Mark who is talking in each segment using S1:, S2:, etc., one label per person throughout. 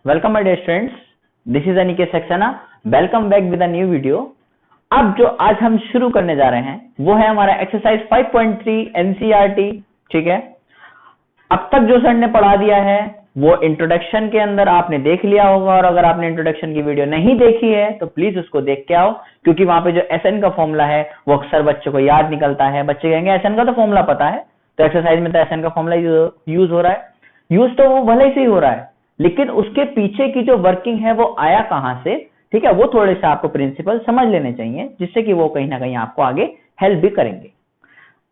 S1: Welcome my dear students, this is Aniket Saxena. Welcome back with a new video. अब जो आज हम शुरू करने जा रहे हैं वो है हमारा एक्सरसाइज 5.3 एनसीईआरटी। ठीक है, अब तक जो सर ने पढ़ा दिया है वो इंट्रोडक्शन के अंदर आपने देख लिया होगा, और अगर आपने इंट्रोडक्शन की वीडियो नहीं देखी है तो प्लीज उसको देख के आओ, क्योंकि वहां पे जो एसएन का फॉर्मूला है वो अक्सर बच्चों को याद निकलता है। बच्चे कहेंगे एसएन का तो फॉर्मूला पता है, तो एक्सरसाइज में तो एसएन का फॉर्मूला यूज हो रहा है। यूज तो वो भले ही हो रहा है, लेकिन उसके पीछे की जो वर्किंग है वो आया कहां से, ठीक है, वो थोड़े से आपको प्रिंसिपल समझ लेने चाहिए, जिससे कि वो कहीं ना कहीं आपको आगे हेल्प भी करेंगे।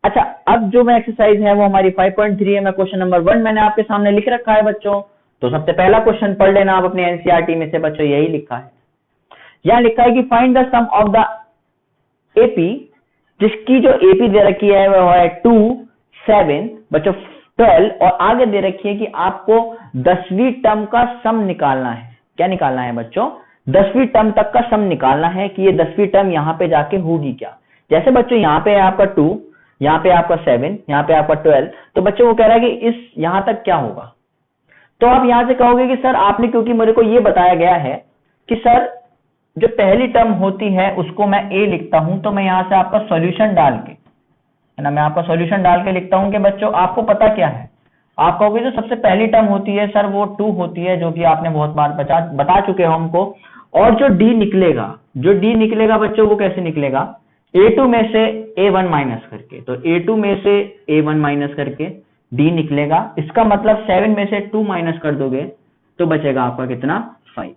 S1: अच्छा, अब जो मैं एक्सरसाइज है वो हमारी 5.3 है। मैं क्वेश्चन नंबर 1 मैंने आपके सामने लिख रखा है बच्चों, तो सबसे पहला क्वेश्चन पढ़ लेना आप अपने एनसीईआरटी में से बच्चों। यही लिखा है, यहां लिखा है कि find the sum of the AP, जिसकी जो एपी दे रखी है वो है 2, 7 बच्चों 12, और आगे दे रखी है कि आपको 10वीं टर्म का सम निकालना है। क्या निकालना है बच्चों? 10वीं टर्म तक का सम निकालना है कि ये 10वीं टर्म यहां पे जाके होगी क्या। जैसे बच्चों यहां पे है आपका 2, यहां पे आपका 7, यहां पे आपका 12, तो बच्चों वो कह रहा है कि इस यहां तक क्या होगा। तो आप यहां से कहोगे कि सर आपने, क्योंकि मेरे को ये बताया गया है कि सर जो पहली टर्म होती है उसको मैं ए लिखता हूं, तो मैं यहां से आपका सॉल्यूशन डाल के, है ना, मैं आपका सॉल्यूशन डाल के लिखता हूं कि बच्चों आपको पता क्या है। आप कहोगे जो सबसे पहली टर्म होती है सर वो 2 होती है, जो कि आपने बहुत बार बता चुके हो हमको। और जो डी निकलेगा बच्चों वो कैसे निकलेगा? A2 में से A1 माइनस करके, तो A2 में से A1 माइनस करके D निकलेगा। इसका मतलब 7 में से 2 माइनस कर दोगे तो बचेगा आपका कितना? 5।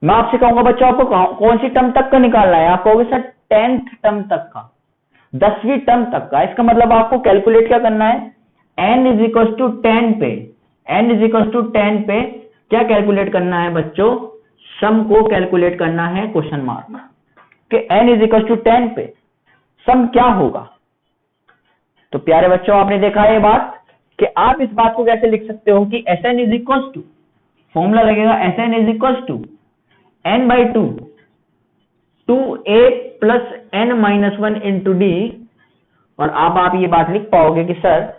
S1: मैं आपसे कहूंगा बच्चों आपको कौन सी टर्म तक का निकालना है? आप कहोगे सर 10th टर्म तक का, 10वीं टर्म तक का। इसका मतलब आपको कैलकुलेट क्या करना है? n इज इक्वल टू 10 पे, n इज इक्वल टू 10 पे क्या कैलकुलेट करना है बच्चों? सम को कैलकुलेट करना है, क्वेश्चन मार्क कि n इज इक्वल टू 10 पे सम क्या होगा। तो प्यारे बच्चों आपने देखा है ये बात कि आप इस बात को कैसे लिख सकते हो कि Sn is equal to, formula लगेगा Sn is equal to n by 2 2a plus n minus 1 into D. और अब आप ये बात लिख पाओगे कि सर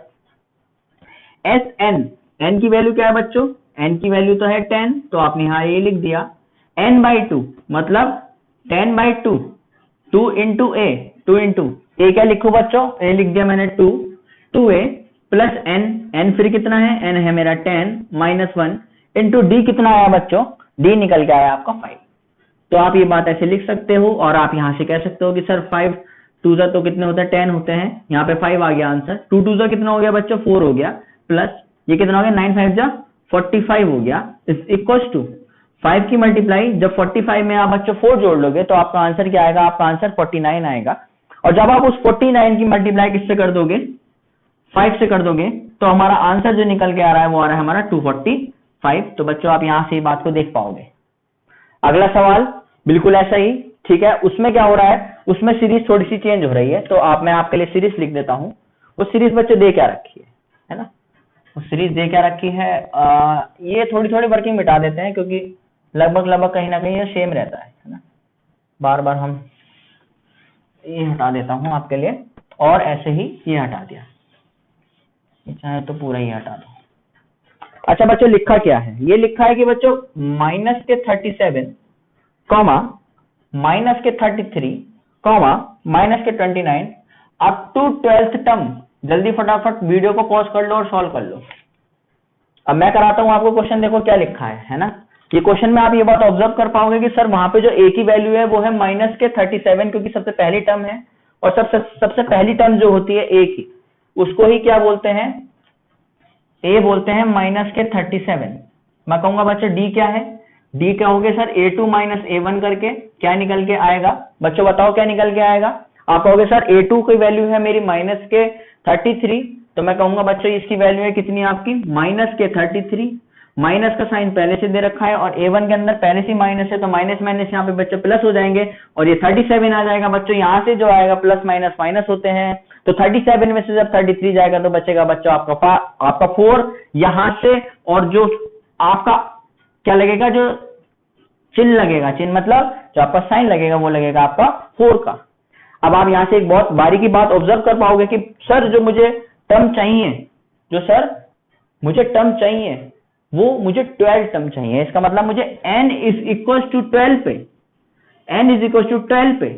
S1: Sn, n की वैल्यू क्या है बच्चों? n की वैल्यू तो है 10, तो आपने यहां ये लिख दिया। n बाई 2 मतलब 10 बाई 2, 2 इंटू ए, 2 इंटू ए क्या लिखो बच्चों? ए लिख दिया मैंने 2, 2a प्लस n, n फिर कितना है? n है मेरा 10 माइनस 1 इंटू डी कितना आया बच्चों? डी निकल के आया आपका 5। तो आप ये बात ऐसे लिख सकते हो, और आप यहां से कह सकते हो कि सर 5 2 जा तो कितने होते हैं? 10 होते हैं। यहाँ पे 5 आ गया आंसर। 2 2 जा कितना हो गया बच्चों? 4 हो गया, प्लस ये कितना हो गया? 9 5 जा 45 हो गया, इज इक्वल टू 5 की मल्टीप्लाई जब 45 में आप बच्चों 4 जोड़ लोगे तो आपका आंसर क्या आएगा? आपका आंसर 49 आएगा। और जब आप उस 49 की मल्टीप्लाई किससे कर दोगे? 5 से कर दोगे, तो हमारा आंसर जो निकल के आ रहा है वो आ रहा है हमारा 245। तो बच्चों आप यहां से ये बात को देख पाओगे। अगला सवाल बिल्कुल ऐसा ही, ठीक है। उसमें क्या हो रहा है? उसमें सीरीज थोड़ी सी चेंज हो रही है, तो मैं आपके लिए सीरीज लिख देता हूं। वो सीरीज बच्चों दे क्या रखी है ना? वो सीरीज दे क्या रखी है? ये थोड़ी थोड़ी वर्किंग मिटा देते हैं, क्योंकि लगभग कहीं ना कहीं ये सेम रहता है ना। बार बार हम ये हटा देता हूं आपके लिए, और ऐसे ही ये हटा दिया, चाहे तो पूरा ही हटा दो। अच्छा बच्चों लिखा क्या है? ये लिखा है कि बच्चों माइनस के 37 कॉमा माइनस के 33 कॉमा माइनस के 29 अप टू 12th टर्म। जल्दी फटाफट वीडियो को पॉज कर लो और सॉल्व कर लो। अब मैं कराता हूं आपको क्वेश्चन, देखो क्या लिखा है ना। ये क्वेश्चन में आप ये बात ऑब्जर्व कर पाओगे कि सर वहां पे जो ए की वैल्यू है वो है माइनस के 37, क्योंकि सबसे पहली टर्म है, और सबसे पहली टर्म जो होती है ए की, उसको ही क्या बोलते हैं? ए बोलते हैं माइनस के 37। मैं कहूंगा बच्चों डी क्या है? डी क्या हो गया सर? A2 माइनस A1 करके क्या निकल के आएगा बच्चों? बताओ क्या निकल के आएगा? आप कहोगे सर A2 की वैल्यू है मेरी माइनस के 33, तो मैं कहूंगा बच्चों इसकी वैल्यू है कितनी आपकी? माइनस के 33। माइनस का साइन पहले से दे रखा है, और A1 के अंदर पहले से माइनस है, तो माइनस माइनस यहाँ पे बच्चों प्लस हो जाएंगे, और ये 37 आ जाएगा बच्चों। यहाँ से जो आएगा प्लस माइनस माइनस होते हैं, तो 37 में से जब 33 जाएगा तो बचेगा बच्चों आपका 4 यहां से, और जो आपका क्या लगेगा? जो चिन्ह लगेगा, चिन्ह मतलब जो आपका साइन लगेगा वो लगेगा आपका 4 का। अब आप यहां से एक बहुत बारीकी बात ऑब्जर्व कर पाओगे कि सर जो मुझे टर्म चाहिए, जो सर मुझे टर्म चाहिए वो मुझे 12 टर्म चाहिए। इसका मतलब मुझे n इज इक्वल टू 12 पे, n इज इक्वल टू 12 पे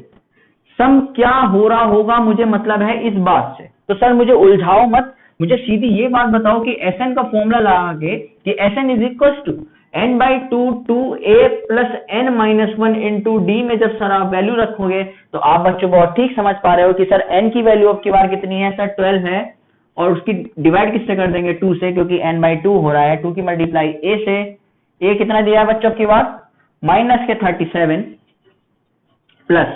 S1: सम क्या हो रहा होगा मुझे मतलब है इस बात से। तो सर मुझे उलझाओ मत, मुझे सीधी ये बात बताओ कि Sn का फॉर्मूला लगा के कि Sn is equal to n/2 2a plus n-1 into D में जब सर आप वैल्यू रखोगे तो आप बच्चों बहुत ठीक समझ पा रहे हो कि सर n की वैल्यू अब की बार कितनी है सर 12 है, और उसकी डिवाइड किससे कर देंगे 2 से, क्योंकि n/2 हो रहा है, 2 की मल्टीप्लाई a से, a कितना दिया है बच्चों अब की बार माइनस के 37 प्लस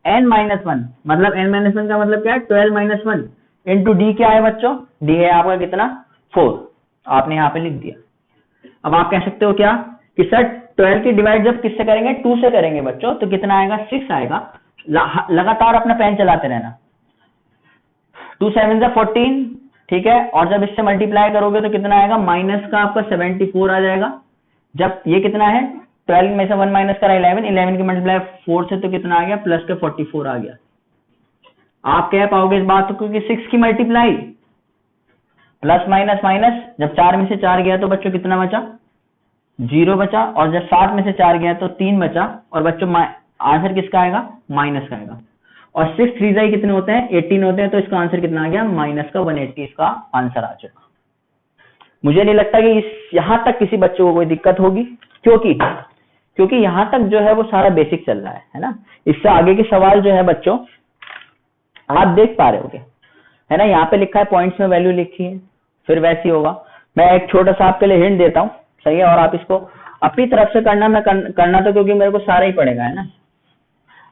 S1: n-1 मतलब n-1 का मतलब क्या है 12-1 इंटू डी क्या है बच्चों, डी है आपका कितना 4, आपने यहाँ पे लिख दिया। अब आप कह सकते हो क्या कि सर 12 की डिवाइड जब किससे करेंगे 2 से करेंगे बच्चों तो कितना आएगा 6 आएगा। लगातार अपना पेन चलाते रहना, 2 7 जा 14, ठीक है, और जब इससे मल्टीप्लाई करोगे तो कितना आएगा माइनस का आपका 74 आ जाएगा। जब ये कितना है 12 में से 1 माइनस करा 11 की मल्टीप्लाई 4 से तो कितना आ गया प्लस के 44 आ गया। आप कह पाओगे इस बात को क्योंकि 6 की मल्टीप्लाई प्लस माइनस माइनस, जब 4 में से 4 गया तो बच्चों कितना बचा 0 बचा, और जब 7 में से 4 गया तो 3 बचा, और बच्चों आंसर किसका आएगा माइनस का आएगा। और 6 3 जाई कितने होते हैं 18 होते हैं, तो इसका आंसर कितना आ गया माइनस का 180 इसका आंसर आ चुका। मुझे नहीं लगता कि यहां तक किसी बच्चे को कोई दिक्कत होगी, क्योंकि यहां तक जो है वो सारा बेसिक चल रहा है ना। इससे आगे के सवाल जो है बच्चों आप देख पा रहे होगे, है ना, यहाँ पे लिखा है पॉइंट्स में वैल्यू लिखी है, फिर वैसे ही होगा। मैं एक छोटा सा आपके लिए हिंट देता हूँ, सही है, और आप इसको अपनी तरफ से करना तो क्योंकि मेरे को सारा ही पड़ेगा, है ना।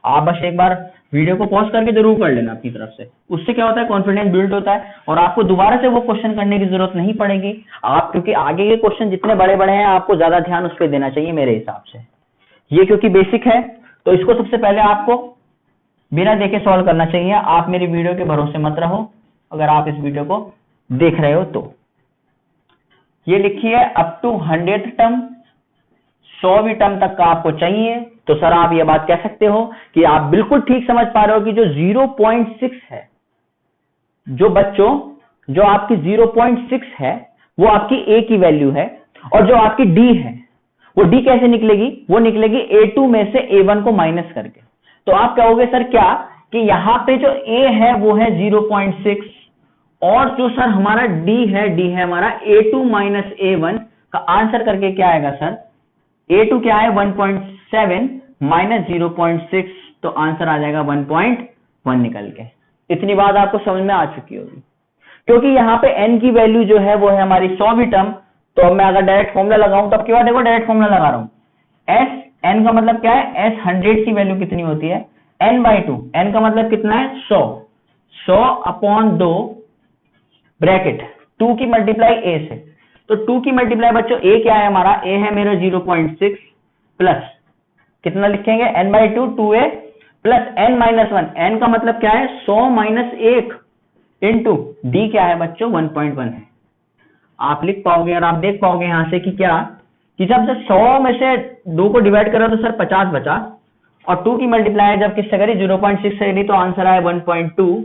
S1: आप बस एक बार वीडियो को पॉज करके जरूर कर लेना अपनी तरफ से, उससे क्या होता है कॉन्फिडेंस बिल्ड होता है और आपको दोबारा से वो क्वेश्चन करने की जरूरत नहीं पड़ेगी। आप क्योंकि आगे के क्वेश्चन जितने बड़े बड़े हैं आपको ज्यादा ध्यान उस पर देना चाहिए मेरे हिसाब से। ये क्योंकि बेसिक है तो इसको सबसे पहले आपको बिना देखे सॉल्व करना चाहिए। आप मेरी वीडियो के भरोसे मत रहो, अगर आप इस वीडियो को देख रहे हो तो। ये लिखिए अप टू 100th टर्म, 100वीं टर्म तक का आपको चाहिए, तो सर आप ये बात कह सकते हो कि आप बिल्कुल ठीक समझ पा रहे हो कि जो 0.6 है, जो बच्चों जो आपकी 0.6 है वो आपकी a की वैल्यू है, और जो आपकी d है वो d कैसे निकलेगी, वो निकलेगी a2 में से a1 को माइनस करके। तो आप कहोगे सर क्या कि यहां पे जो a है वो है 0.6, और जो सर हमारा d है हमारा a2 माइनस a1 का आंसर करके क्या आएगा सर, a2 क्या है 1.7 माइनस 0.6, तो आंसर आ जाएगा 1.1 निकल के। इतनी बात आपको समझ में आ चुकी होगी, क्योंकि यहाँ पे n की वैल्यू जो है वो है हमारी 100वीं टर्म। तो अब मैं अगर डायरेक्ट फॉर्मूला लगाऊं तो अब क्या देखो डायरेक्ट फॉर्मूला लगा रहा हूं, s n का मतलब क्या है, s 100 की वैल्यू कितनी होती है n/2, n का मतलब कितना है 100 अपॉन 2 ब्रैकेट 2 की मल्टीप्लाई a से, तो 2 की मल्टीप्लाई बच्चों a क्या है हमारा, a है मेरा 0.6 प्लस कितना लिखेंगे n/2 2a plus n-1, n का मतलब क्या है 100 माइनस 1 इंटू डी क्या है बच्चों 1.1 है। आप लिख पाओगे और आप देख पाओगे यहां से कि क्या कि जब 100 में से 2 को डिवाइड करो तो सर 50 बचा, और 2 की मल्टीप्लाई जब किससे करी 0.6 से करी तो आंसर आया 1.2,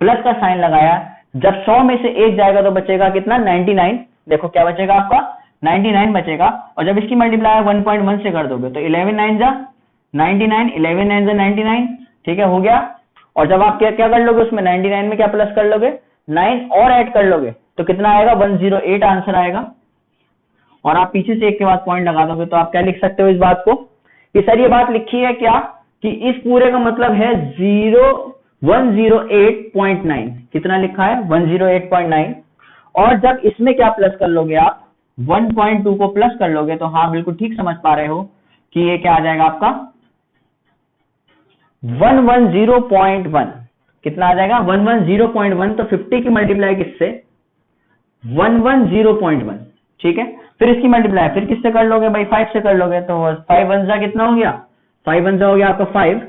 S1: प्लस का साइन लगाया, जब 100 में से 1 जाएगा तो बचेगा कितना 99, देखो क्या बचेगा आपका 99 बचेगा, और जब इसकी मल्टीप्लाई 1.1 से कर दोगे तो 11 9 जा 99, 11 9 जा 99, ठीक है हो गया। और जब आप क्या कर लोगे उसमें 99 में क्या प्लस कर लोगे 9 और ऐड कर लोगे तो कितना आएगा 108 आंसर आएगा। और आप पीछे से एक के बाद पॉइंट लगा दोगे तो आप क्या लिख सकते हो इस बात को कि सर ये बात लिखी है क्या कि इस पूरे का मतलब है 108.9, कितना लिखा है 108.9, और जब इसमें क्या प्लस कर लोगे आप 1.2 को प्लस कर लोगे तो हाँ बिल्कुल ठीक समझ पा रहे हो कि ये क्या आ जाएगा आपका 110.1, कितना आ जाएगा 110.1, तो 50 की मल्टीप्लाई किससे 110.1, ठीक है। फिर इसकी मल्टीप्लाई फिर किससे कर लोगे भाई 5 से कर लोगे, तो 5 1 जा कितना हो गया 5 1 जा हो गया आपका 5,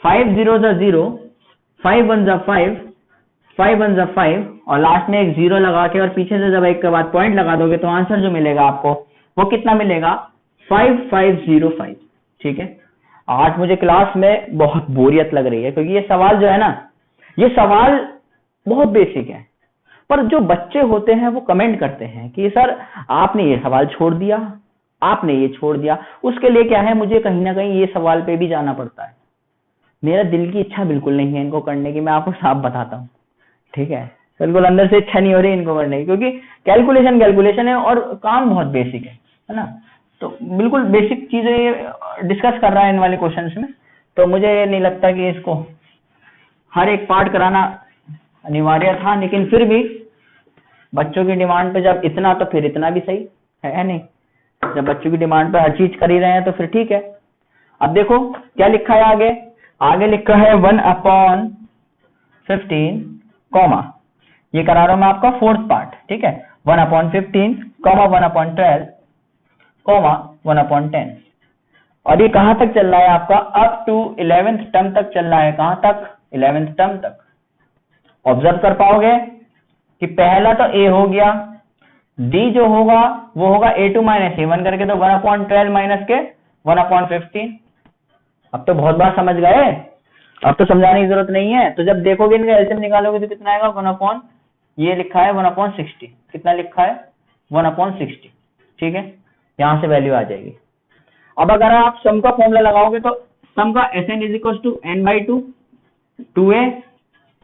S1: 5 0 जा 0, 5 1 जा 5, 5 1 जा 5, और लास्ट में एक 0 लगा के और पीछे से जब एक के बाद पॉइंट लगा दोगे तो आंसर जो मिलेगा आपको वो कितना मिलेगा 5505, ठीक है। आज मुझे क्लास में बहुत बोरियत लग रही है क्योंकि ये सवाल जो है ना ये सवाल बहुत बेसिक है, पर जो बच्चे होते हैं वो कमेंट करते हैं कि सर आपने ये सवाल छोड़ दिया, आपने ये छोड़ दिया। उसके लिए क्या है, मुझे कहीं ना कहीं ये सवाल पे भी जाना पड़ता है। मेरा दिल की इच्छा बिल्कुल नहीं है इनको करने की, मैं आपको साफ बताता हूँ, ठीक है, बिल्कुल अंदर से इच्छा नहीं हो रही इनको करने की, क्योंकि कैलकुलेशन है और काम बहुत बेसिक है ना। तो बिल्कुल बेसिक चीजें डिस्कस कर रहा है इन वाले क्वेश्चंस में, तो मुझे नहीं लगता कि इसको हर एक पार्ट कराना अनिवार्य था, लेकिन फिर भी बच्चों की डिमांड पे जब इतना, तो फिर इतना भी सही है नहीं। जब बच्चों की डिमांड पे हर चीज कर ही रहे हैं तो फिर ठीक है। अब देखो क्या लिखा है आगे, आगे लिखा है 1/15 कॉमा, ये करा रहा हूं मैं आपका फोर्थ पार्ट, ठीक है, 1/15 कॉमा 1/12 कॉमा 1/10। और ये कहां तक चल रहा है आपका, अप टू 11th टर्म तक चल रहा है। कहां तक, 11th टर्म तक। ऑब्जर्व कर पाओगे कि पहला तो a हो गया, d जो होगा वो होगा a2 माइनस a1 करके, तो 1/12 माइनस के 1/15। अब तो बहुत बार समझ गए, अब तो समझाने की जरूरत नहीं है। तो जब देखोगे इनका एलसीएम निकालोगे तो कितना आएगा, 1/, ये लिखा है 1/60, कितना लिखा है 1/60, ठीक है, यहां से वैल्यू आ जाएगी। अब अगर आप सम का फॉर्मूला लगाओगे तो सम का Sn = n/2 2a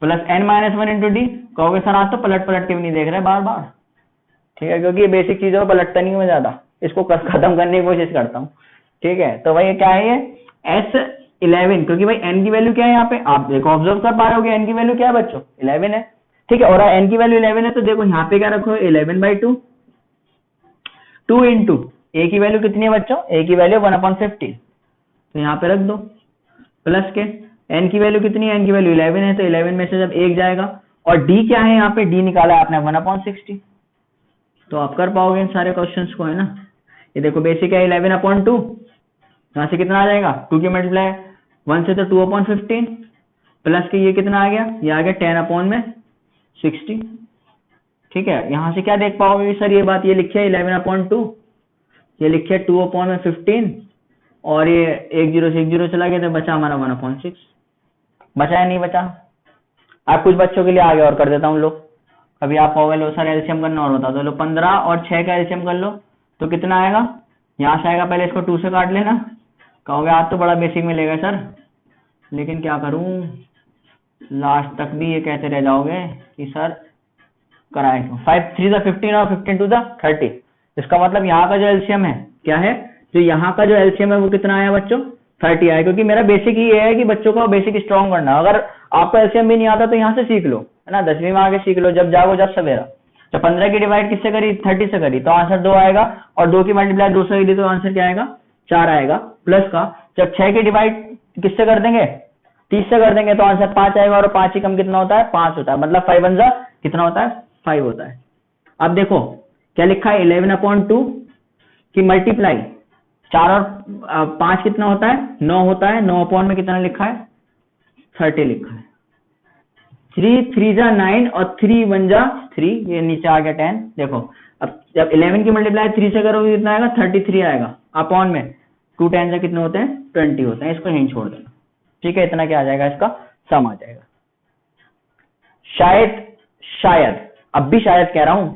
S1: plus n-1 into D. कहोगे सर आप तो पलट के भी नहीं देख रहे बार बार, ठीक है, क्योंकि ये बेसिक चीजों को पलटता नहीं हूं मैं ज्यादा, इसको खत्म करने की कोशिश करता हूँ, ठीक है। तो भाई क्या है ये S11, क्योंकि भाई n की वैल्यू क्या है यहाँ पे, आप देखो ऑब्जर्व कर पा रहे हो n की वैल्यू क्या है बच्चों, 11 है, ठीक है। और n की वैल्यू 11 है तो देखो यहाँ पे क्या रखो, 11/2 2 इंटू a की वैल्यू कितनी है बच्चों, a की वैल्यू 1/15, तो यहाँ पे रख दो प्लस के n की वैल्यू कितनी है, n की वैल्यू 11 है, तो 11 में से जब 1 जाएगा, और d क्या है यहाँ पे, d निकाला है आपने 1/60, तो आप कर पाओगे इन सारे क्वेश्चंस को, है ना। ये देखो बेसिक है 11/2, यहाँ से कितना आ जाएगा, 2 की मल्टीप्लाई 1 से तो 2/15 प्लस के ये कितना आ गया, ये आ गया 10/60, ठीक है। यहाँ से क्या देख पाओगे सर, ये बात ये लिखी है 11/2, ये लिखी है 2/15, और ये 1 0 से 1 0 चला गया, तो बचा हमारा 1/6, बचा या नहीं बचा। आप कुछ बच्चों के लिए आगे और कर देता हूँ लोग, कभी आप कहोगे लो सर एलसीएम करना और होता, तो लो 15 और 6 का एलसीएम कर लो, तो कितना आएगा, यहाँ से आएगा, पहले इसको 2 से काट लेना। कहोगे आज तो बड़ा बेसिक मिलेगा सर, लेकिन क्या करूं, लास्ट तक भी ये कहते रह जाओगे कि सर कराएं क्यों। 5 3 × 15 और 15 2 × 30, इसका मतलब यहाँ का जो एलसीएम है क्या है, जो यहाँ का जो एलसीएम है वो कितना आया बच्चों, 30 आया, क्योंकि मेरा बेसिक ही ये है कि बच्चों को बेसिक स्ट्रॉन्ग करना। अगर आपको एलसीएम भी नहीं आता तो यहाँ से सीख लो, है ना, 10वीं में आगे सीख लो, जब जागो जब सवेरा। जब 15 की डिवाइड किससे करी, 30 से करी, तो आंसर 2 आएगा, और 2 की मल्टीप्लाई 2 से करी तो आंसर क्या आएगा, 4 आएगा, प्लस का जब 6 की डिवाइड किससे कर देंगे, 30 से कर देंगे, तो आंसर 5 आएगा, और 5 ही कम कितना होता है, 5 होता है, मतलब 5 1 जा कितना होता है, 5 होता है। अब देखो क्या लिखा है, 11/2 की मल्टीप्लाई 4 और 5 कितना होता है, 9 होता है, 9 में कितना लिखा है, 30 लिखा है। 3 3 जा 9 और 3 1 जा 3, ये नीचे आ गया 10। देखो अब जब 11 की मल्टीप्लाई 3 से करोगे कितना आएगा, 33 आएगा, अपॉन में 2 10 से कितने होते हैं, 20 होते हैं, इसको यहीं छोड़ देना, ठीक है। इतना क्या आ जाएगा, इसका सम आ जाएगा। शायद अब भी शायद कह रहा हूं,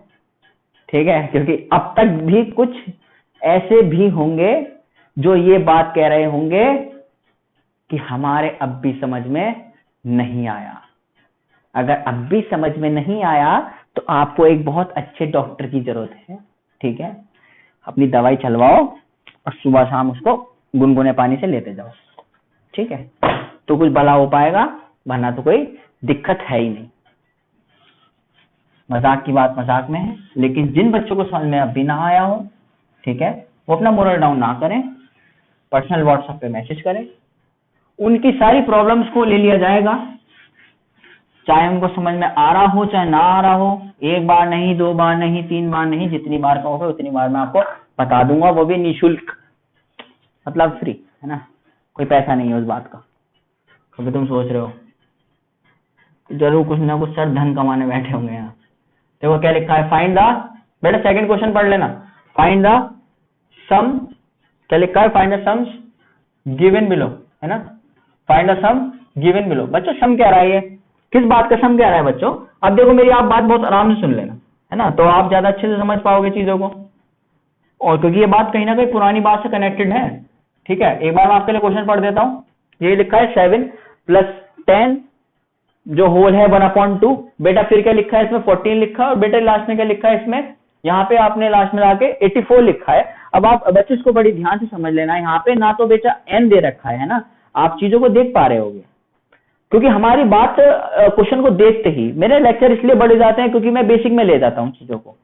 S1: ठीक है, क्योंकि अब तक भी कुछ ऐसे भी होंगे जो ये बात कह रहे होंगे कि हमारे अब भी समझ में नहीं आया। अगर अब भी समझ में नहीं आया तो आपको एक बहुत अच्छे डॉक्टर की जरूरत है, ठीक है। अपनी दवाई चलवाओ और सुबह शाम उसको गुनगुने पानी से लेते जाओ, ठीक है, तो कुछ भला हो पाएगा, वरना तो कोई दिक्कत है ही नहीं। मजाक की बात मजाक में है, लेकिन जिन बच्चों को समझ में अभी ना आया हो, ठीक है, वो अपना मोरल डाउन ना करें, पर्सनल व्हाट्सएप पे मैसेज करें, उनकी सारी प्रॉब्लम्स को ले लिया जाएगा, चाहे उनको समझ में आ रहा हो चाहे ना आ रहा हो। 1 बार नहीं, 2 बार नहीं, 3 बार नहीं, जितनी बार कहोगे उतनी बार मैं आपको बता दूंगा, वो भी निःशुल्क, मतलब फ्री, है ना, कोई पैसा नहीं है उस बात का। कभी तुम सोच रहे हो जरूर कुछ ना कुछ सर धन कमाने बैठे होंगे यहाँ। देखो क्या लिखा है, फाइंड द, बेटा सेकंड क्वेश्चन पढ़ लेना, फाइंड द सम, क्या लिखा है, find the sums given below, है ना, find the sum given below. बच्चों सम कह रहा है, ये किस बात का सम कह रहा है बच्चों, अब देखो मेरी आप बात बहुत आराम से सुन लेना, है ना, तो आप ज्यादा अच्छे से समझ पाओगे चीजों को, और क्योंकि ये बात कहीं ना कहीं पुरानी बात से कनेक्टेड है। ठीक है, एक बार मैं आपके लिए क्वेश्चन पढ़ देता हूँ। ये लिखा है 7 + 10 जो होल है 1/2। बेटा फिर क्या लिखा है इसमें, 14 लिखा है, और बेटा लास्ट में क्या लिखा है इसमें, यहाँ पे आपने लास्ट में आके 84 लिखा है। अब आप बच्चे इसको बड़ी ध्यान से समझ लेना, यहाँ पे ना तो बेटा n दे रखा है ना, आप चीजों को देख पा रहे होगे, क्योंकि हमारी बात क्वेश्चन को देखते ही मेरे लेक्चर इसलिए बढ़ जाते हैं क्योंकि मैं बेसिक में ले जाता हूँ चीजों को,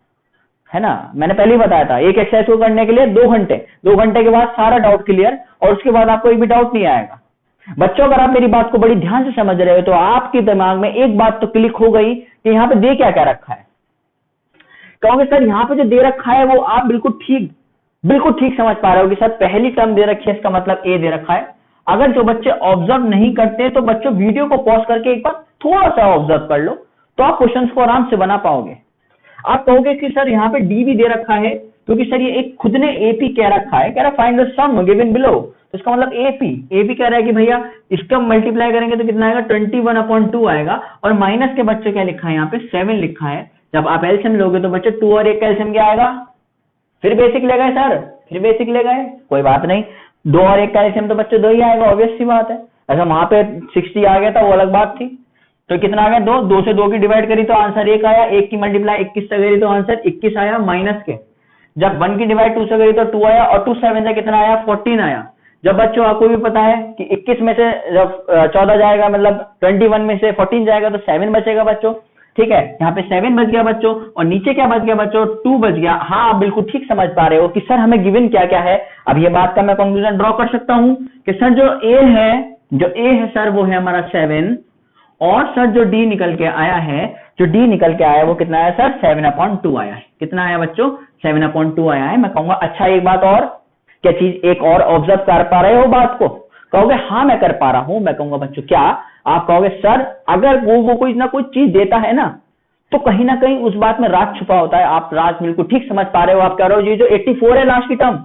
S1: है ना। मैंने पहले ही बताया था, एक एक्सरसाइज को करने के लिए 2 घंटे के बाद सारा डाउट क्लियर, और उसके बाद आपको एक भी डाउट नहीं आएगा। बच्चों अगर आप मेरी बात को बड़ी ध्यान से समझ रहे हो तो आपके दिमाग में एक बात तो क्लिक हो गई कि यहाँ पे दे क्या क्या रखा है। कहोगे सर यहाँ पे जो दे रखा है वो आप बिल्कुल ठीक समझ पा रहे हो कि सर पहली टर्म दे रखी है, इसका मतलब ए दे रखा है। अगर जो बच्चे ऑब्जर्व नहीं करते तो बच्चों वीडियो को पॉज करके एक बार थोड़ा सा ऑब्जर्व कर लो, तो आप क्वेश्चंस को आराम से बना पाओगे। आप कहोगे कि सर यहाँ पे डी भी दे रखा है, क्योंकि सर ये एक खुद ने एपी कह रखा है, कह रहा find the sum given below, तो इसका मतलब एपी कह रहा है कि भैया इसका मल्टीप्लाई करेंगे तो कितना आएगा, 21/2 आएगा। और माइनस के बच्चे क्या लिखा है, यहाँ पे 7 लिखा है। जब आप एलसीएम लोगे तो बच्चे 2 और 1 का एलसीएम क्या आएगा, फिर बेसिक ले गए सर, फिर बेसिक ले गए, कोई बात नहीं, 2 और 1 का एलसीएम तो बच्चे 2 ही आएगा, ऑब्वियस सी बात है। ऐसा वहां पे 60 आ गया था, वो अलग बात थी। तो कितना आ गया, 2 से 2 की डिवाइड करी तो आंसर 1 आया, 1 की मल्टीप्लाई 21 से करी तो आंसर 21 आया माइनस के। जब 1 की डिवाइड 2 से करी तो 2 आया, और 2 7 से कितना आया, 14 आया। जब बच्चों आपको भी पता है कि 21 में से जब 14 जाएगा, मतलब 21 में से 14 जाएगा तो 7 बचेगा बच्चों। ठीक है, यहाँ पे 7 बच गया बच्चों, और नीचे क्या बच गया बच्चों, 2 बच गया। हाँ, आप बिल्कुल ठीक समझ पा रहे हो कि सर हमें गिवन क्या क्या है। अब ये बात का मैं कंक्लूजन ड्रॉ कर सकता हूं कि सर जो ए है सर वो है हमारा 7, और सर जो डी निकल के आया है वो कितना आया सर, 7/2 आया है। कितना आया बच्चों, 7/2 आया है। मैं कहूंगा अच्छा एक बात और, क्या चीज एक और ऑब्जर्व कर पा रहे हो बात को, कहोगे हाँ मैं कर पा रहा हूं। मैं कहूंगा बच्चों क्या, आप कहोगे सर अगर वो कोई ना कोई चीज देता है ना, तो कहीं ना कहीं उस बात में राज छुपा होता है। आप राज बिल्कुल ठीक समझ पा रहे हो। आप कह रहे हो ये जो 84 है लास्ट की टर्म,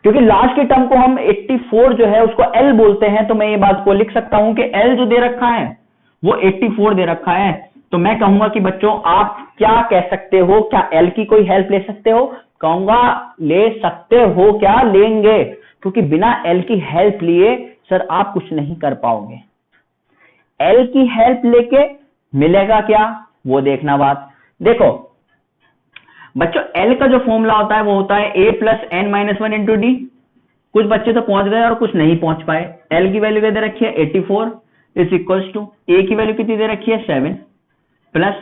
S1: क्योंकि लास्ट की टर्म को हम 84 जो है उसको एल बोलते हैं, तो मैं ये बात को लिख सकता हूं कि एल जो दे रखा है वो 84 दे रखा है। तो मैं कहूंगा कि बच्चों आप क्या कह सकते हो, क्या एल की कोई हेल्प ले सकते हो, कहूंगा ले सकते हो, क्या लेंगे, क्योंकि बिना एल की हेल्प लिए सर आप कुछ नहीं कर पाओगे। एल की हेल्प लेके मिलेगा क्या, वो देखना बात। देखो बच्चों एल का जो फॉर्मूला होता है वो होता है a + n-1 इंटू डी। कुछ बच्चे तो पहुंच गए और कुछ नहीं पहुंच पाए। एल की वैल्यू क्या दे रखी है 84 इज इक्वल्स टू ए की वैल्यू कितनी दे रखी है 7 प्लस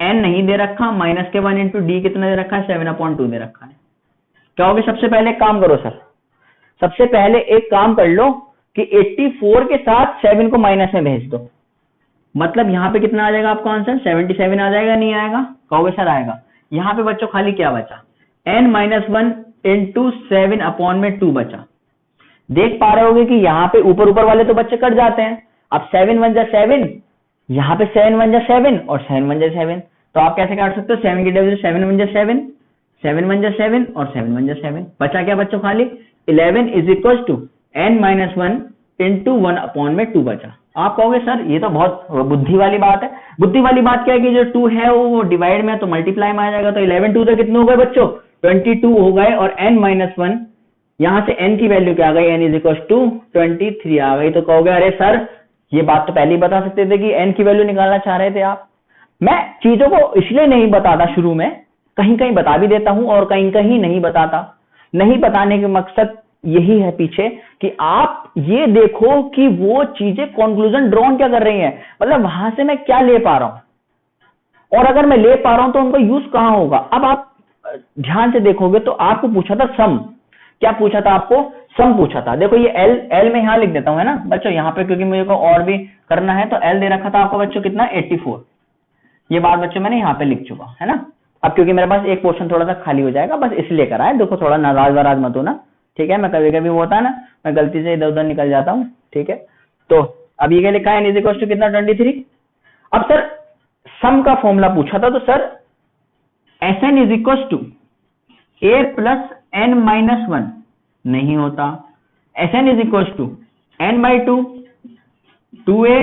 S1: n नहीं दे रखा माइनस के 1 इंटू डी कितना दे रखा है 7/2 दे रखा है। क्या होगा, सबसे पहले एक काम करो सर, सबसे पहले एक काम कर लो कि 84 के साथ 7 को माइनस में भेज दो, मतलब यहां पे कितना आ जाएगा आपका आंसर 77 आ जाएगा, नहीं आएगा, कहोगे सर आएगा। यहां पे बच्चों खाली क्या बचा, n-1 इंटू 7/2 बचा। देख पा रहे होगे कि यहाँ पे ऊपर वाले तो बच्चे कट जाते हैं। अब 7 1 जा 7, यहाँ पे 7 1 जा 7 और 7 1 जा 7, तो आप कैसे काट सकते हो, 7 की जगह 7 1 जा 7, 7 1 जा 7 और 7 1 जा 7, बचा क्या बच्चों खाली 11 is equal to n-1 into 1/2 बचा। आप कहोगे सर ये तो बहुत बुद्धि वाली बात है। बुद्धि वाली बात क्या है कि जो 2 है वो डिवाइड में तो मल्टीप्लाई में आ जाएगा, तो 11 2 तो कितने हो गए बच्चों 22 हो गए, और n-1 यहां से n की वैल्यू क्या आ गई, n इज इक्वल टू 23 आ गई। तो कहोगे अरे सर ये बात तो पहले ही बता सकते थे कि n की वैल्यू निकालना चाह रहे थे आप। मैं चीजों को इसलिए नहीं बताता शुरू में, कहीं कहीं बता भी देता हूं और कहीं कहीं नहीं बताता। नहीं बताने के मकसद यही है पीछे कि आप ये देखो कि वो चीजें कंक्लूजन ड्रॉन क्या कर रही हैं, मतलब वहां से मैं क्या ले पा रहा हूं, और अगर मैं ले पा रहा हूं तो उनका यूज कहां होगा। अब आप ध्यान से देखोगे तो आपको पूछा था सम, क्या पूछा था आपको, सम पूछा था। देखो ये एल में यहां लिख देता हूं, है ना बच्चों, यहां पे क्योंकि मुझे को और भी करना है, तो एल दे रखा था आपको बच्चों कितना 84। ये बात बच्चों मैंने यहाँ पे लिख चुका, है ना। अब क्योंकि मेरे पास एक पोर्शन थोड़ा सा खाली हो जाएगा, बस इसलिए करा है। देखो थोड़ा नाराज वराज मत होना, ठीक है। मैं कभी कभी वो होता है ना, मैं गलती से इधर उधर निकल जाता हूँ, ठीक है। तो अब ये क्या लिखा है, n इज इक्वल टू कितना 23। अब सर सम का फॉर्मूला पूछा था, तो sir Sn is equal to a plus n-1 नहीं होता, Sn is equal to n/2 2a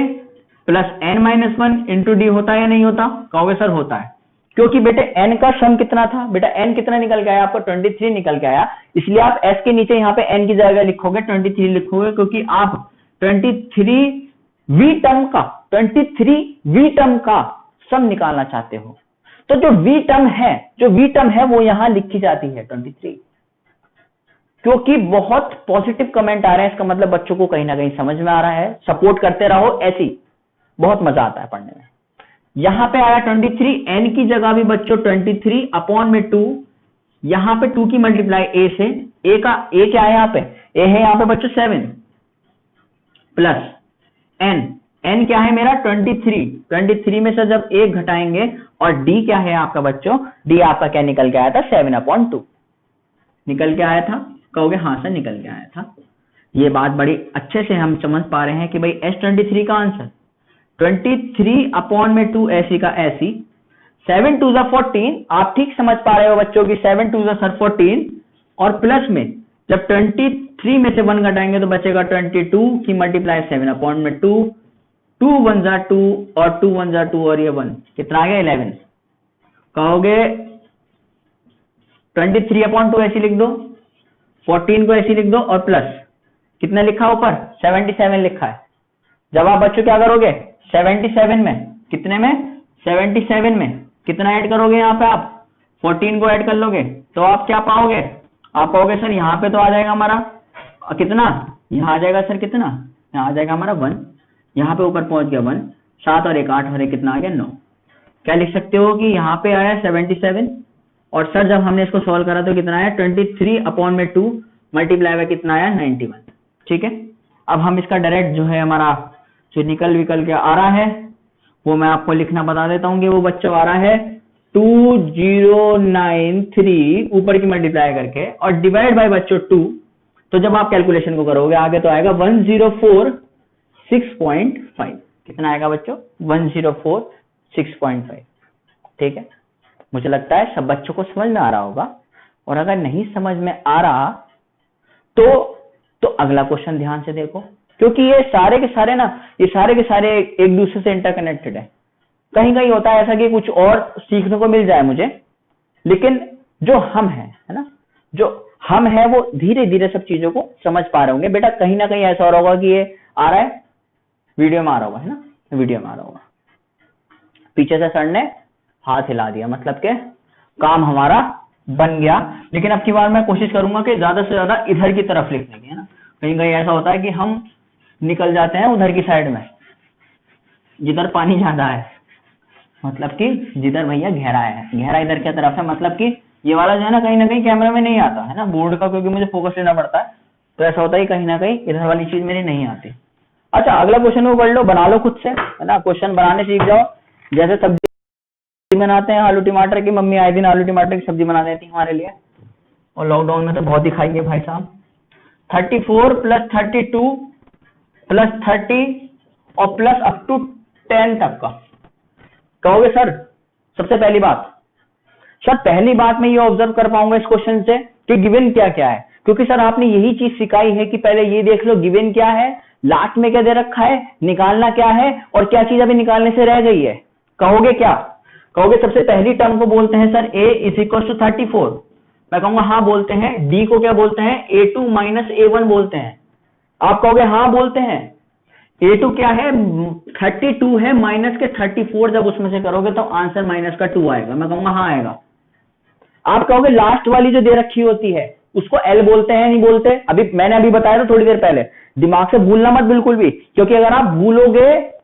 S1: plus n minus one into D होता है या नहीं होता? कहोगे सर होता है, क्योंकि बेटे n का सम कितना था? बेटा n कितना निकल के आया आपको? 23 निकल के आया, इसलिए आप s के नीचे यहाँ पे n की जगह लिखोगे 23 लिखोगे, क्योंकि आप 23v टर्म का सम निकालना चाहते हो। तो जो v टर्म है वो यहां लिखी जाती है 23, क्योंकि बहुत पॉजिटिव कमेंट आ रहे हैं, इसका मतलब बच्चों को कहीं ना कहीं समझ में आ रहा है। सपोर्ट करते रहो, ऐसी बहुत मजा आता है पढ़ने में। यहां पे आया 23, n की जगह भी बच्चों 23 अपॉन में 2, यहां पे 2 की मल्टीप्लाई a से, a क्या है यहाँ पे? a है यहाँ पे बच्चों 7 प्लस n क्या है मेरा? 23 में से जब 1 घटाएंगे, और d क्या है आपका बच्चों? d आपका क्या निकल के आया था? 7/2 निकल के आया था। कहोगे हाँ सर निकल के आया था। ये बात बड़ी अच्छे से हम समझ पा रहे हैं कि भाई S23 का आंसर 23/2 ऐसी का ऐसी, 7 2 14, आप ठीक समझ पा रहे हो बच्चों की 7 2 14, और प्लस में जब 23 में से 1 घटाएंगे तो बचेगा 22 की मल्टीप्लाई 7/2, 2 1 2 और 2 1 2 और ये 1 कितना आ गया? 11। कहोगे 23/2 ऐसी लिख दो, 14 को ऐसी लिख दो, और प्लस कितना लिखा ऊपर? 77 लिखा है। जब आप बच्चों क्या करोगे? 77 में कितने में? 77 में कितना ऐड करोगे? यहाँ पे आप 14 को ऐड कर लोगे तो आप क्या पाओगे? आप पाओगे सर यहाँ पे तो आ जाएगा हमारा कितना? यहाँ आ जाएगा सर कितना? यहाँ आ जाएगा हमारा 1, यहाँ पे ऊपर पहुंच गया 1, 7 और 1 8 और 1 कितना आ गया? 9। क्या लिख सकते हो कि यहाँ पे आया 77, और सर जब हमने इसको सॉल्व करा तो कितना आया? 23/2 मल्टीप्लाई बाय कितना आया? 91। ठीक है, अब हम इसका डायरेक्ट जो है हमारा जो निकल के आ रहा है वो मैं आपको लिखना बता देता हूँ कि वो बच्चों आ रहा है 2093 ऊपर की मल्टीप्लाई करके और डिवाइड बाय बच्चों 2। तो जब आप कैलकुलेशन को करोगे आगे तो आएगा 1046.5। कितना आएगा बच्चों? 1046.5। ठीक है, मुझे लगता है सब बच्चों को समझ में आ रहा होगा, और अगर नहीं समझ में आ रहा तो अगला क्वेश्चन ध्यान से देखो, क्योंकि ये सारे के सारे एक दूसरे से इंटरकनेक्टेड है। कहीं कहीं होता है ऐसा कि कुछ और सीखने को मिल जाए मुझे, लेकिन जो हम है ना, जो हम है वो धीरे धीरे सब चीजों को समझ पा रहे होंगे। बेटा कहीं ना कहीं ऐसा हो रहा होगा कि ये आ रहा है, वीडियो में आ रहा होगा, है ना, वीडियो में आ रहा होगा। पीछे से सर ने हाथ हिला दिया, मतलब के काम हमारा बन गया। लेकिन अब की बार मैं कोशिश करूंगा कि ज्यादा से ज्यादा इधर की तरफ लिखने की, है ना। कहीं कहीं ऐसा होता है कि हम निकल जाते हैं उधर की साइड में जिधर पानी ज्यादा है, मतलब कि जिधर भैया गहरा है, गहरा इधर की तरफ है, मतलब कि ये वाला जो है ना कहीं कैमरा में नहीं आता है ना, बोर्ड का, क्योंकि मुझे फोकस लेना पड़ता है, तो ऐसा होता है कहीं ना कहीं इधर वाली चीज मेरी नहीं आती। अच्छा, अगला क्वेश्चन वो पढ़ लो, बना लो खुद से, है ना, क्वेश्चन बनाने सीख जाओ। जैसे सब्जी बनाते हैं आलू टमाटर की, मम्मी आए दिन आलू टमाटर की सब्जी बना देती हमारे लिए, और लॉकडाउन में तो बहुत ही खाई है भाई साहब। 34 + 32 + 30 और प्लस अप टू 10 तक का। कहोगे सर सबसे पहली बात, सर पहली बात मैं ये ऑब्जर्व कर पाऊंगा इस क्वेश्चन से कि गिवन क्या क्या है, क्योंकि सर आपने यही चीज सिखाई है कि पहले ये देख लो गिवन क्या है, लास्ट में क्या दे रखा है, निकालना क्या है, और क्या चीज अभी निकालने से रह गई है। कहोगे क्या? कहोगे सबसे पहली टर्म को बोलते हैं सर a = 34। मैं कहूंगा हाँ बोलते हैं। d को क्या बोलते हैं? a2 - a1 बोलते हैं। आप कहोगे हाँ बोलते हैं। a2 क्या है? 32 है, माइनस के 34 जब उसमें से करोगे तो आंसर -2 आएगा। मैं कहूंगा हाँ आएगा। आप कहोगे लास्ट वाली जो दे रखी होती है उसको L बोलते हैं, नहीं बोलते? मैंने अभी बताया था थोड़ी देर पहले, दिमाग से भूलना मत बिल्कुल भी, क्योंकि अगर आप भूलोगे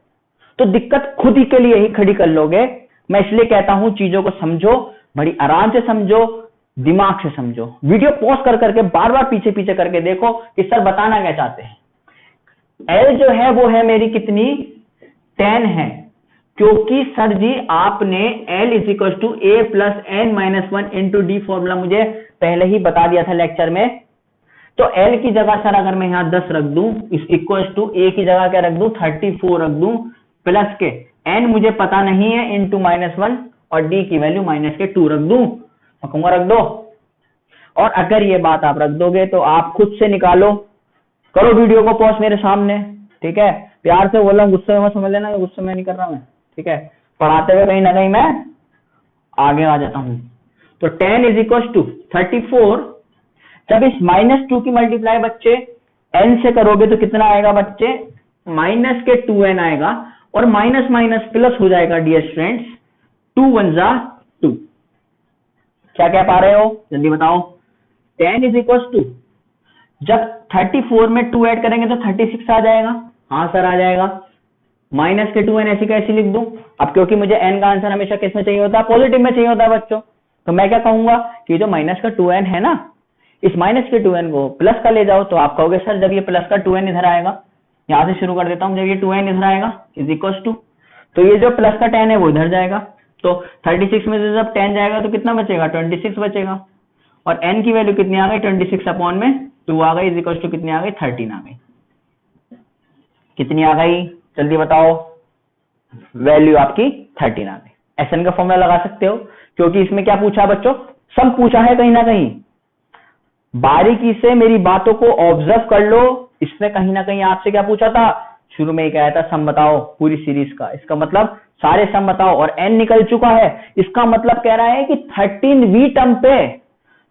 S1: तो दिक्कत खुद ही के लिए ही खड़ी कर लोगे। मैं इसलिए कहता हूं चीजों को समझो, बड़ी आराम से समझो, दिमाग से समझो। वीडियो पॉज कर करके बार बार पीछे पीछे करके देखो कि सर बताना क्या चाहते हैं। L जो है वो है मेरी कितनी? 10 है, क्योंकि सर जी आपने L = a + n - 1 × d formula मुझे पहले ही बता दिया था लेक्चर में। तो L की जगह सर अगर मैं यहां 10 रख दूं, इस = a की जगह क्या रख दूं? 34 रख दूं, प्लस के n मुझे पता नहीं है × -1 और d की वैल्यू -2 रख दूं। मैं कहूंगा रख दो। और अगर ये बात आप रख दोगे तो आप खुद से निकालो, करो वीडियो को पॉज मेरे सामने, ठीक है, प्यार से बोल रहा हूँ, गुस्से में समझ लेना, गुस्से में नहीं कर रहा मैं, ठीक है। पढ़ाते हुए कहीं ना कहीं मैं आगे आ जाता हूँ। तो 10 इज इक्वल टू 34। जब इस -2 की मल्टीप्लाई बच्चे n से करोगे तो कितना आएगा बच्चे, माइनस के 2n आएगा, और माइनस माइनस प्लस हो जाएगा डियर स्टूडेंट्स, 2 1 जा 2। क्या कह पा रहे हो, जल्दी बताओ। 10 इज इक्वल टू, जब 34 में 2 ऐड करेंगे तो 36 आ जाएगा। हाँ सर आ जाएगा। माइनस के 2n ऐसी कैसी लिख दूं, अब क्योंकि मुझे n का आंसर हमेशा किस में चाहिए होता है, पॉजिटिव में चाहिए होता है बच्चों। तो मैं क्या कहूंगा कि जो माइनस का 2n है ना, इस माइनस के 2n को प्लस का ले जाओ। तो आप कहोगे सर जब ये प्लस का 2n इधर आएगा, यहां से शुरू कर देता हूं, जब ये 2n इधर आएगा इज इक्वल टू, तो ये जो प्लस का 10 है वो इधर जाएगा। तो 36 में से जब 10 जाएगा तो कितना बचेगा, 26 बचेगा। और n की वैल्यू कितनी आ गई, 26 अपॉन में 2 आ गई, इज इक्वल टू कितनी आ गई, 13 आ गई। कितनी आ गई, जल्दी बताओ। वैल्यू आपकी 13 आ गई। SN का फॉर्मूला लगा सकते हो, क्योंकि इसमें क्या पूछा बच्चों, सम पूछा है कहीं ना कहीं। बारीकी से मेरी बातों को ऑब्जर्व कर लो। इसमें कहीं ना कहीं आपसे क्या पूछा था, शुरू में ही कहा था सम बताओ पूरी सीरीज का, इसका मतलब सारे सम बताओ, और n निकल चुका है। इसका मतलब कह रहा है कि 13वीं टर्म पे,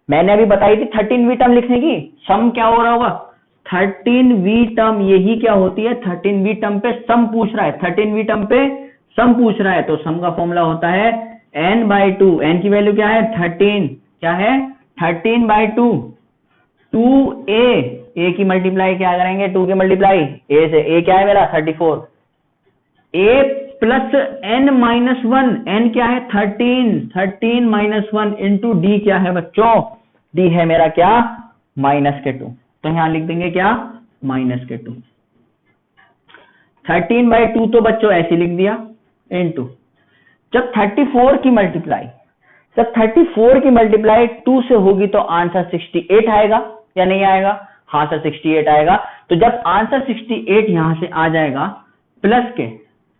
S1: मैंने अभी बताई थी 13वीं टर्म लिखने की, सम क्या हो रहा होगा, 13वीं टर्म, यही क्या होती है, 13वीं टर्म पे सम पूछ रहा है, 13वीं टर्म पे सम पूछ रहा है। तो सम का फॉर्मूला होता है n/2। n की वैल्यू क्या है, 13, क्या है 13/2, 2a, a की मल्टीप्लाई क्या करेंगे, 2 की मल्टीप्लाई a से, a क्या है मेरा 34, a प्लस n-1, n क्या है 13 माइनस 1 इंटू d क्या है बच्चों, d है मेरा क्या, -2। तो यहां लिख देंगे क्या, -2। 13/2 तो बच्चों ऐसे लिख दिया, इंटू जब 34 की मल्टीप्लाई, जब 34 की मल्टीप्लाई 2 से होगी तो आंसर 68 आएगा या नहीं आएगा, हाँ सर 68 आएगा। तो जब आंसर 68 यहां से आ जाएगा प्लस के,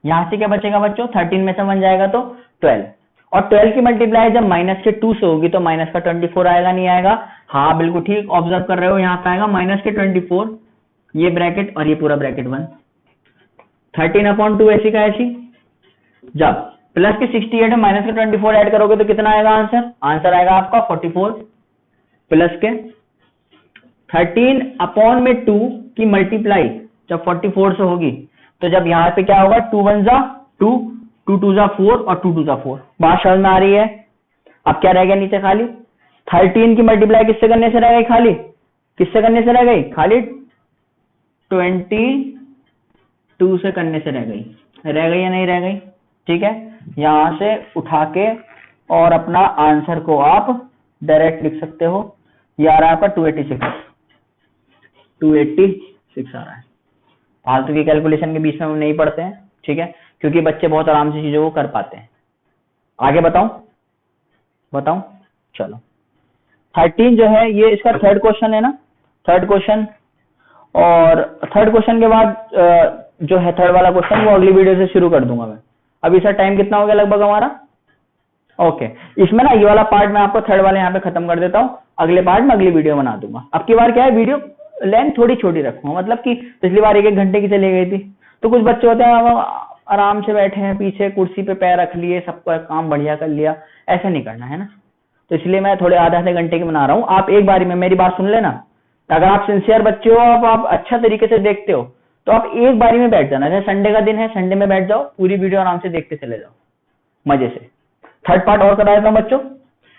S1: यहां से क्या बचेगा बच्चों, 13 में से 1 जाएगा तो 12, और 12 की मल्टीप्लाई जब माइनस के 2 से होगी तो माइनस का 24 आएगा नहीं आएगा, हाँ बिल्कुल ठीक ऑब्जर्व कर रहे हो, यहाँ पे आएगा माइनस के 24, ये ब्रैकेट और ये पूरा ब्रैकेट 1, 13/2 ऐसी का ऐसी। जब प्लस के 68 में माइनस के 24 ऐड करोगे तो कितना आएगा आंसर, आंसर आएगा आपका 44, प्लस के 13/2 की मल्टीप्लाई जब 44 से होगी तो जब यहां पे क्या होगा, 2 1 जा 2, 2 2 जा 4 और 2 2 जा 4। बात समझ में आ रही है। अब क्या रह गया नीचे खाली, 13 की मल्टीप्लाई किससे करने से रह गई, खाली किससे करने से रह गई, खाली 22 से करने से रह गई या नहीं रह गई, ठीक है। यहां से उठा के और अपना आंसर को आप डायरेक्ट लिख सकते हो, ये आ रहा है आपका 286 आ रहा है। फालतू की कैलकुलेशन के बीच में हम नहीं पढ़ते हैं, ठीक है, क्योंकि बच्चे बहुत आराम से चीजों को कर पाते हैं। आगे बताऊं, चलो 13 जो है ये इसका थर्ड क्वेश्चन है ना, थर्ड क्वेश्चन, और थर्ड क्वेश्चन के बाद जो है थर्ड वाला क्वेश्चन वो अगली वीडियो से शुरू कर दूंगा मैं। अभी सर टाइम कितना हो गया लगभग हमारा, ओके, इसमें ना ये वाला पार्ट मैं आपको थर्ड वाले यहाँ पे खत्म कर देता हूँ, अगले पार्ट में अगली वीडियो बना दूंगा। अब की बार क्या है, वीडियो लेंथ थोड़ी छोटी रखूंगा, मतलब कि पिछली बार 1-1 घंटे की चली गई थी, तो कुछ बच्चे होते हैं आराम से बैठे हैं पीछे कुर्सी पे पैर रख लिए, सबका काम बढ़िया कर लिया, ऐसा नहीं करना है ना। तो इसलिए मैं थोड़े आधे घंटे की बना रहा हूँ। आप एक बारी में मेरी बात सुन लेना, अगर आप सिंसियर बच्चे हो, आप अच्छा तरीके से देखते हो तो आप एक बारी में बैठ जाना। जैसे संडे का दिन है, संडे में बैठ जाओ, पूरी वीडियो आराम से देखते चले जाओ मजे से। थर्ड पार्ट और करा देता हूं बच्चों,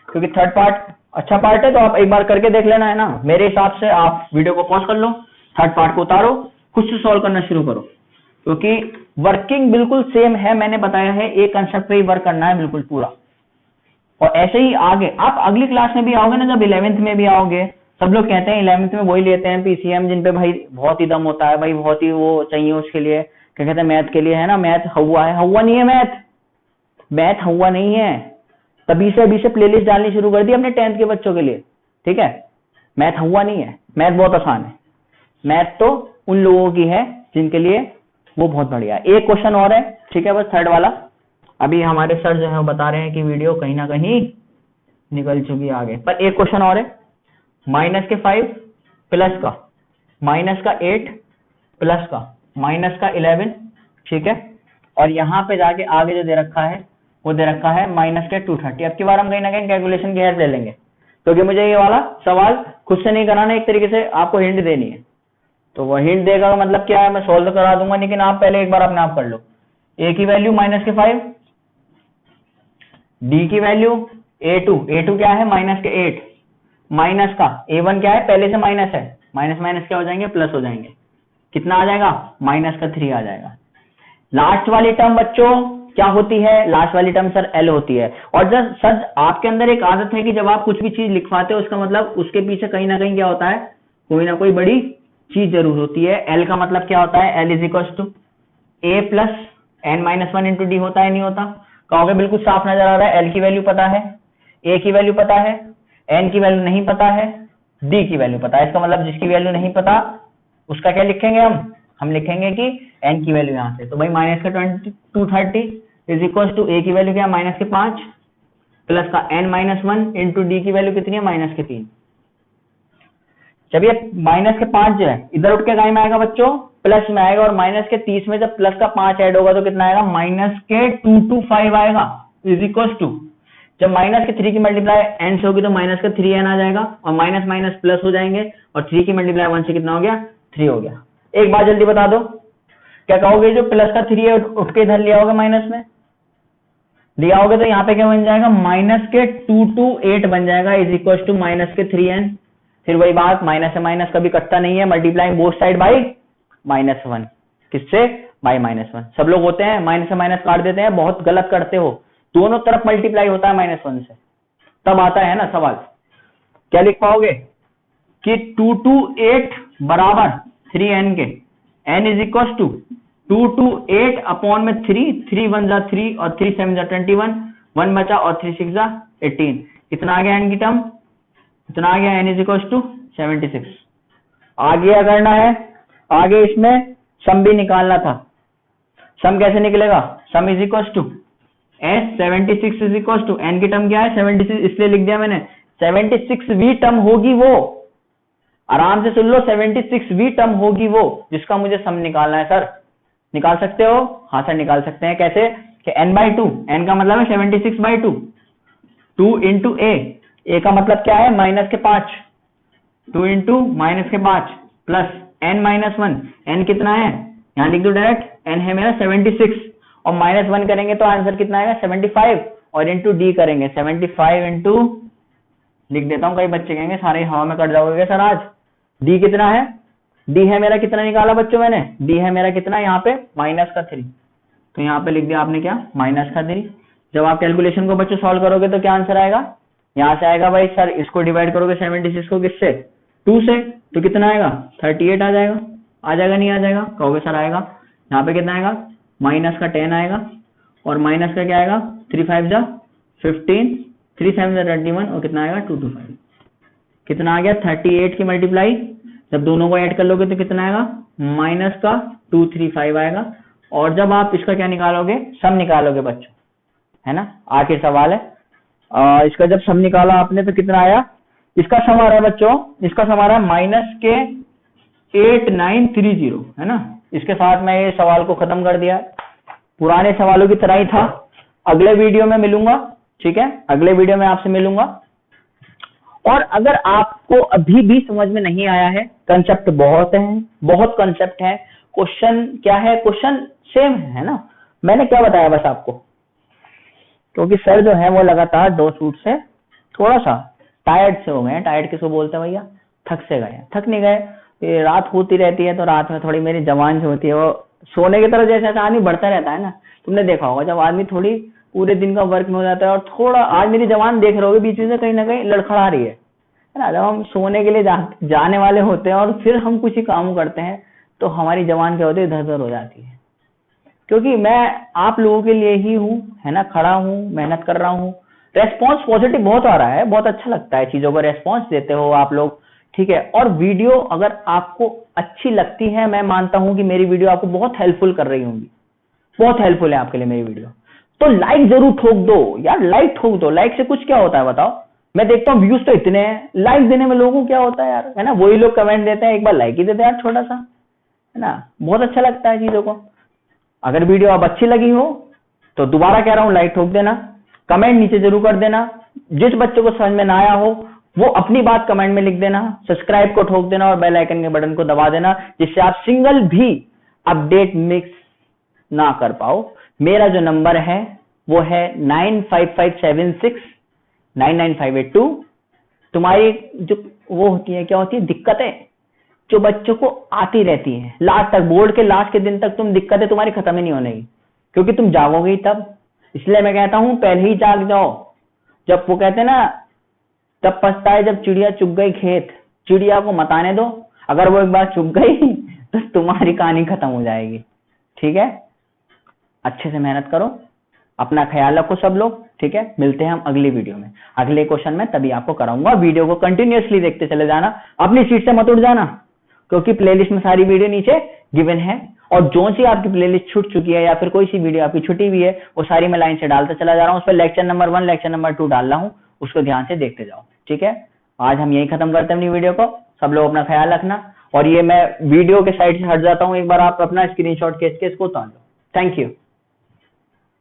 S1: क्योंकि थर्ड पार्ट अच्छा पार्ट है, तो आप एक बार करके देख लेना है ना। मेरे हिसाब से आप वीडियो को पॉज कर लो, थर्ड पार्ट को उतारो, खुद से सॉल्व करना शुरू करो, क्योंकि वर्किंग बिल्कुल सेम है, मैंने बताया है एक कंसेप्ट पे ही वर्क करना है बिल्कुल पूरा। और ऐसे ही आगे आप अगली क्लास में भी आओगे ना, जब 11th में भी आओगे, सब लोग कहते हैं 11th में वही लेते हैं पीसीएम जिन पे भाई बहुत ही दम होता है, भाई बहुत ही वो चाहिए उसके लिए, क्या कहते हैं मैथ के लिए, है ना, मैथ हवा है, हवा नहीं है मैथ हवा नहीं है। तभी से अभी से प्लेलिस्ट डालनी शुरू कर दी अपने 10th के बच्चों के लिए, ठीक है। मैथ हुआ नहीं है, मैथ बहुत आसान है, मैथ तो उन लोगों की है जिनके लिए वो बहुत बढ़िया है। एक क्वेश्चन और है, ठीक है, बस थर्ड वाला। अभी हमारे सर जो है बता रहे हैं कि वीडियो कहीं ना कहीं निकल चुकी है आगे, पर एक क्वेश्चन और है। -5 प्लस का -8 प्लस का माइनस का 11, ठीक है, और यहाँ पे जाके आगे जो दे रखा है वो दे रखा है माइनस के 230। अब की बार हम कहीं ना कहीं कैलकुलेशन की हेल्प ले लेंगे, क्योंकि मुझे ये वाला सवाल खुद से नहीं कराना, एक तरीके से आपको हिंट देनी है। तो वो हिंट देगा का मतलब क्या है, मैं सोल्व करा दूंगा, लेकिन आप पहले एक बार अपने आप कर लो। ए की वैल्यू माइनस के 5, डी की वैल्यू A2 क्या है माइनस के 8, माइनस का A1 क्या है, पहले से माइनस है, माइनस माइनस क्या हो जाएंगे, प्लस हो जाएंगे, कितना आ जाएगा, माइनस का 3 आ जाएगा। लास्ट वाली टर्म बच्चों क्या होती है, लास्ट वाली टर्म सर L होती है। और जब सर आपके अंदर एक आदत है कि जब आप कुछ भी चीज लिखवाते हो उसका मतलब उसके पीछे कहीं ना कहीं क्या होता है, कोई ना कोई बड़ी चीज जरूर होती है। L का मतलब क्या होता है, L is equal to A plus n-1 into D होता है, नहीं होता, कहोगे बिल्कुल साफ नजर आ रहा है। L की वैल्यू पता है, A की वैल्यू पता है, n की वैल्यू नहीं पता है, D की वैल्यू पता है। इसका मतलब जिसकी वैल्यू नहीं पता उसका क्या लिखेंगे हम लिखेंगे कि n की वैल्यू यहां से, तो भाई माइनस का 230 इज इक्वल टू A की वैल्यू क्या है, माइनस के 5 प्लस का n-1 इंटू डी की वैल्यू कितनी है, माइनस के 3। जब ये माइनस के 5 जो है इधर उठ के में आएगा बच्चों, प्लस में आएगा, और माइनस के 30 में जब प्लस का 5 ऐड होगा तो कितना आएगा, माइनस के 225 आएगा, इज इक्वल टू, जब माइनस के 3 की मल्टीप्लाई n से होगी तो माइनस का 3n आ जाएगा, और माइनस माइनस प्लस हो जाएंगे, और 3 की मल्टीप्लाई 1 से कितना हो गया, 3 हो गया। एक बात जल्दी बता दो, क्या कहोगे, जो प्लस का 3 है उठ के इधर लिया होगा, माइनस में लिया होगा, तो यहाँ पे क्या बन जाएगा, माइनस के 228 बन जाएगा, इज इक्वल टू माइनस के 3n। फिर वही बात, माइनस से माइनस कभी कटता नहीं है, मल्टीप्लाइंग बोथ साइड बाई -1, किससे, बाई -1। सब लोग होते हैं माइनस से माइनस काट देते हैं, बहुत गलत करते हो, दोनों तरफ मल्टीप्लाई होता है -1 से, तब आता है ना सवाल। क्या लिख पाओगे कि 228 बराबर 3n के, n is equal to 228 upon में 3 1 जा 3 और 3 7 जा 21, 1 बचा और 3 6 जा 18, कितना आ गया n की टर्म, कितना आ गया, n इज इक्वल टू 76। आगे क्या करना है, आगे इसमें सम भी निकालना था। सम कैसे निकलेगा, sum is equal to s 76 is equal to n की टर्म क्या है 76, इसलिए लिख दिया मैंने 76वीं टर्म होगी वो, आराम से सुन लो, 76वीं टर्म होगी वो जिसका मुझे सम निकालना है। सर निकाल सकते हो, हाँ सर निकाल सकते हैं, कैसे कि n/2, n का मतलब है 76/2, 2 इंटू a का मतलब क्या है माइनस के 5, 2 इंटू माइनस के 5 प्लस n-1, n कितना है, यहां लिख दो डायरेक्ट, n है मेरा 76, और -1 करेंगे तो आंसर कितना आएगा 75, और इंटू डी करेंगे 75 इंटू, लिख देता हूं, कई बच्चे कहेंगे सारे हवा में कट जाओगे सर आज। डी कितना है, डी है मेरा कितना निकाला बच्चों मैंने, डी है मेरा कितना, यहाँ पे -3, तो यहाँ पे लिख दिया आपने क्या, -3। जब आप कैलकुलेशन को बच्चों सॉल्व करोगे तो क्या आंसर आएगा, यहाँ से आएगा भाई सर, इसको डिवाइड करोगे 76 को किससे, 2 से, तो कितना आएगा 38 आ जाएगा, नहीं आ जाएगा, कहोगे सर आएगा। यहाँ पे कितना आएगा, माइनस का 10 आएगा, और माइनस का क्या आएगा, 3 5 जा 15, 3 7 जा 21, और कितना आएगा 225, कितना आ गया 38 की मल्टीप्लाई, जब दोनों को ऐड कर लोगे तो कितना आएगा, माइनस का 235 आएगा। और जब आप इसका क्या निकालोगे, सम निकालोगे बच्चों, है ना, आखिर सवाल है, इसका जब सम निकाला आपने तो कितना आया, इसका सम आ रहा है बच्चों, इसका सम आ रहा है माइनस के 8930, है ना। इसके साथ मैं ये सवाल को खत्म कर दिया, पुराने सवालों की तरह ही था। अगले वीडियो में मिलूंगा, ठीक है, अगले वीडियो में आपसे मिलूंगा। और अगर आपको अभी भी समझ में नहीं आया है, कंसेप्ट बहुत कंसेप्ट है, क्वेश्चन क्या है, क्वेश्चन सेम है ना, मैंने क्या बताया बस आपको, क्योंकि सर जो है वो लगातार 2 शूट से थोड़ा सा टायर्ड से हो गए हैं। टायर्ड किसको बोलते हैं भैया, थक से गए, थक नहीं गए, ये रात होती रहती है तो रात में थोड़ी मेरी जवान जो होती है वो सोने की तरफ जैसे आदमी बढ़ता रहता है ना, तुमने देखा होगा जब आदमी थोड़ी पूरे दिन का वर्क में हो जाता है और थोड़ा, आज मेरी जवान देख रहे होगे बीच में से कहीं ना कहीं लड़खड़ा रही है ना, जब हम सोने के लिए जाने वाले होते हैं और फिर हम कुछ ही काम करते हैं तो हमारी जवान क्या होती है, इधर उधर हो जाती है। क्योंकि मैं आप लोगों के लिए ही हूँ, है ना, खड़ा हूँ, मेहनत कर रहा हूँ, रेस्पॉन्स पॉजिटिव बहुत आ रहा है, बहुत अच्छा लगता है, चीजों को रेस्पॉन्स देते हो आप लोग, ठीक है। और वीडियो अगर आपको अच्छी लगती है, मैं मानता हूं कि मेरी वीडियो आपको बहुत हेल्पफुल कर रही होंगी, बहुत हेल्पफुल है आपके लिए मेरी वीडियो, तो लाइक जरूर ठोक दो यार, लाइक ठोक दो। लाइक से कुछ क्या होता है बताओ, मैं देखता हूँ व्यूज तो इतने हैं, लाइक देने में लोगों को क्या होता है यार, है ना, वही लोग कमेंट देते हैं, एक बार लाइक ही देते हैं यार छोटा सा, है ना, बहुत अच्छा लगता है चीजों को। अगर वीडियो अब अच्छी लगी हो तो दोबारा कह रहा हूँ लाइक ठोक देना, कमेंट नीचे जरूर कर देना, जिस बच्चे को समझ में ना आया हो वो अपनी बात कमेंट में लिख देना, सब्सक्राइब को ठोक देना और बेल आइकन के बटन को दबा देना, जिससे आप सिंगल भी अपडेट मिस ना कर पाओ। मेरा जो नंबर है वो है 9557699582। तुम्हारी जो वो होती है, क्या होती है, दिक्कतें जो बच्चों को आती रहती हैं, लास्ट तक, बोर्ड के लास्ट के दिन तक तुम दिक्कतें तुम्हारी खत्म ही नहीं होने की, क्योंकि तुम जागोगे ही तब। इसलिए मैं कहता हूं पहले ही जाग जाओ। जब वो कहते हैं ना, तब पछता है जब चिड़िया चुग गई खेत। चिड़िया को मत आने दो, अगर वो एक बार चुग गई तो तुम्हारी कहानी खत्म हो जाएगी। ठीक है, अच्छे से मेहनत करो, अपना ख्याल रखो सब लोग। ठीक है, मिलते हैं हम अगली वीडियो में, अगले क्वेश्चन में तभी आपको कराऊंगा। वीडियो को कंटिन्यूअसली देखते चले जाना, अपनी सीट से मत उठ जाना, क्योंकि प्लेलिस्ट में सारी वीडियो नीचे गिवन है, और जो सी आपकी प्लेलिस्ट छूट चुकी है या फिर कोई सी वीडियो आपकी छुटी हुई है वो सारी मैं लाइन से डालता चला जा रहा हूँ। उस पर लेक्चर नंबर 1 लेक्चर नंबर 2 डाल रहा हूँ, उसको ध्यान से देखते जाओ। ठीक है, आज हम यही खत्म करते हैं अपनी वीडियो को। सब लोग अपना ख्याल रखना, और ये मैं वीडियो के साइड से हट जाता हूँ, एक बार आप अपना स्क्रीनशॉट खींच के इसको उतार लो। Thank you.